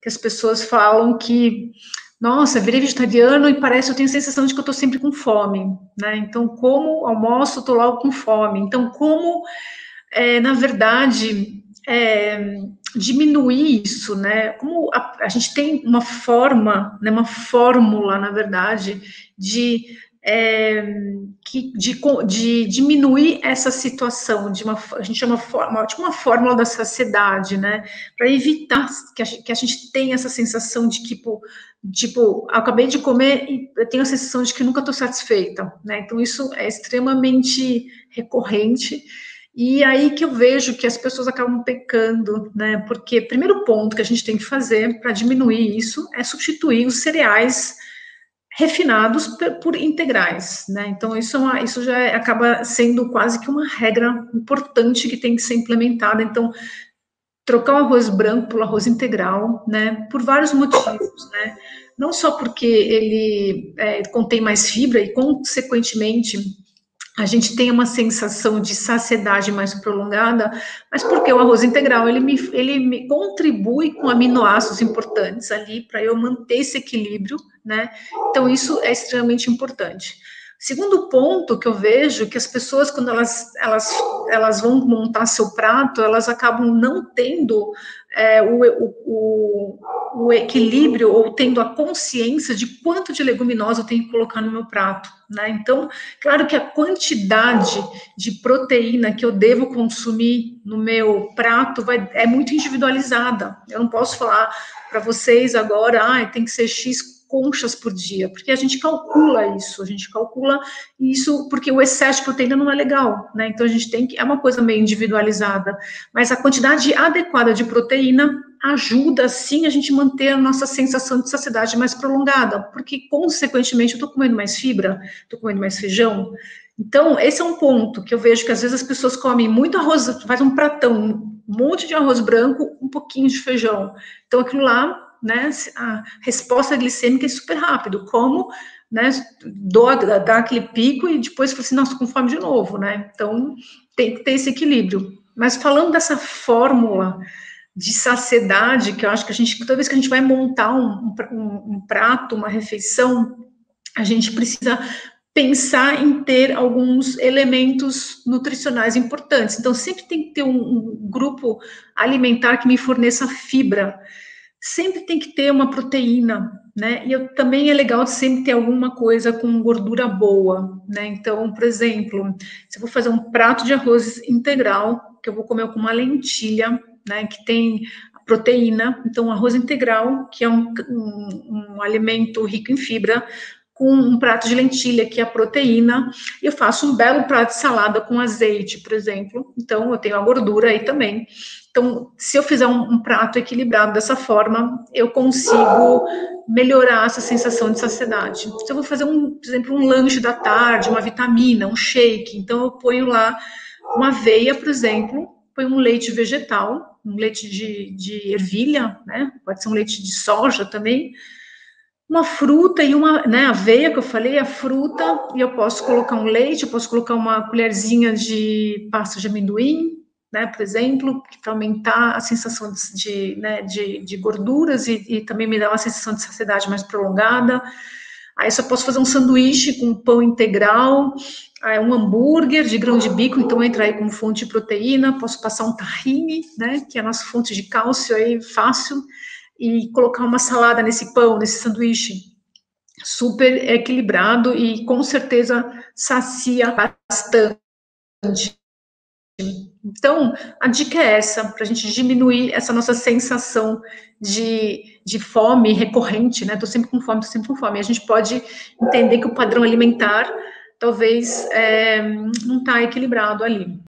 que as pessoas falam que, nossa, virei vegetariano e parece, eu tenho a sensação de que eu estou sempre com fome, né? Então, como almoço, estou logo com fome. Então, como, na verdade, diminuir isso, né? Como a gente tem uma forma, né, uma fórmula, na verdade, de, de diminuir essa situação, a gente chama tipo uma fórmula da saciedade, né? Para evitar que a gente tenha essa sensação de que, tipo, acabei de comer e eu tenho a sensação de que nunca estou satisfeita, né? Então, isso é extremamente recorrente. E aí que eu vejo que as pessoas acabam pecando, né? Porque o primeiro ponto que a gente tem que fazer para diminuir isso é substituir os cereais refinados por integrais, né? Então, isso já acaba sendo quase que uma regra importante que tem que ser implementada. Então, trocar o arroz branco pelo arroz integral, né? Por vários motivos, né? Não só porque ele contém mais fibra e, consequentemente, a gente tem uma sensação de saciedade mais prolongada, mas porque o arroz integral, ele me contribui com aminoácidos importantes ali, para eu manter esse equilíbrio, né? Então, isso é extremamente importante. Segundo ponto que eu vejo, que as pessoas, quando elas vão montar seu prato, elas acabam não tendo o equilíbrio, ou tendo a consciência de quanto de leguminosa eu tenho que colocar no meu prato, né? Então, claro que a quantidade de proteína que eu devo consumir no meu prato é muito individualizada. Eu não posso falar para vocês agora, tem que ser X conchas por dia, porque a gente calcula isso porque o excesso de proteína não é legal, né? Então a gente é uma coisa meio individualizada, mas a quantidade adequada de proteína ajuda, sim, a gente manter a nossa sensação de saciedade mais prolongada, porque, consequentemente, eu estou comendo mais fibra, estou comendo mais feijão. Então, esse é um ponto que eu vejo que, às vezes, as pessoas comem muito arroz, faz um pratão, um monte de arroz branco, um pouquinho de feijão. Então, aquilo lá, né, a resposta glicêmica é super rápido, como, né, dá aquele pico e depois fala assim, nossa, com fome de novo, né? Então, tem que ter esse equilíbrio. Mas falando dessa fórmula de saciedade, que eu acho que toda vez que a gente vai montar um prato, uma refeição, a gente precisa pensar em ter alguns elementos nutricionais importantes. Então, sempre tem que ter um grupo alimentar que me forneça fibra, sempre tem que ter uma proteína, né? E também é legal sempre ter alguma coisa com gordura boa, né? Então, por exemplo, se eu vou fazer um prato de arroz integral, que eu vou comer com uma lentilha, né, que tem proteína, então arroz integral, que é um alimento rico em fibra, com um prato de lentilha, que é a proteína, eu faço um belo prato de salada com azeite, por exemplo, então eu tenho a gordura aí também. Então, se eu fizer um prato equilibrado dessa forma, eu consigo melhorar essa sensação de saciedade. Se eu vou fazer, por exemplo, um lanche da tarde, uma vitamina, um shake, então eu ponho lá uma aveia, por exemplo, põe um leite vegetal, um leite de ervilha, né? Pode ser um leite de soja também, uma fruta e uma, né, aveia que eu falei, a fruta, e eu posso colocar um leite, eu posso colocar uma colherzinha de pasta de amendoim, né, por exemplo, para aumentar a sensação de gorduras e também me dar uma sensação de saciedade mais prolongada. Aí eu só posso fazer um sanduíche com pão integral, um hambúrguer de grão de bico, então entra aí como fonte de proteína, posso passar um tahine, né, que é a nossa fonte de cálcio aí, fácil, e colocar uma salada nesse pão, nesse sanduíche, super equilibrado e com certeza sacia bastante. Então, a dica é essa, para a gente diminuir essa nossa sensação de fome recorrente, né? Tô sempre com fome, tô sempre com fome. A gente pode entender que o padrão alimentar talvez não está equilibrado ali.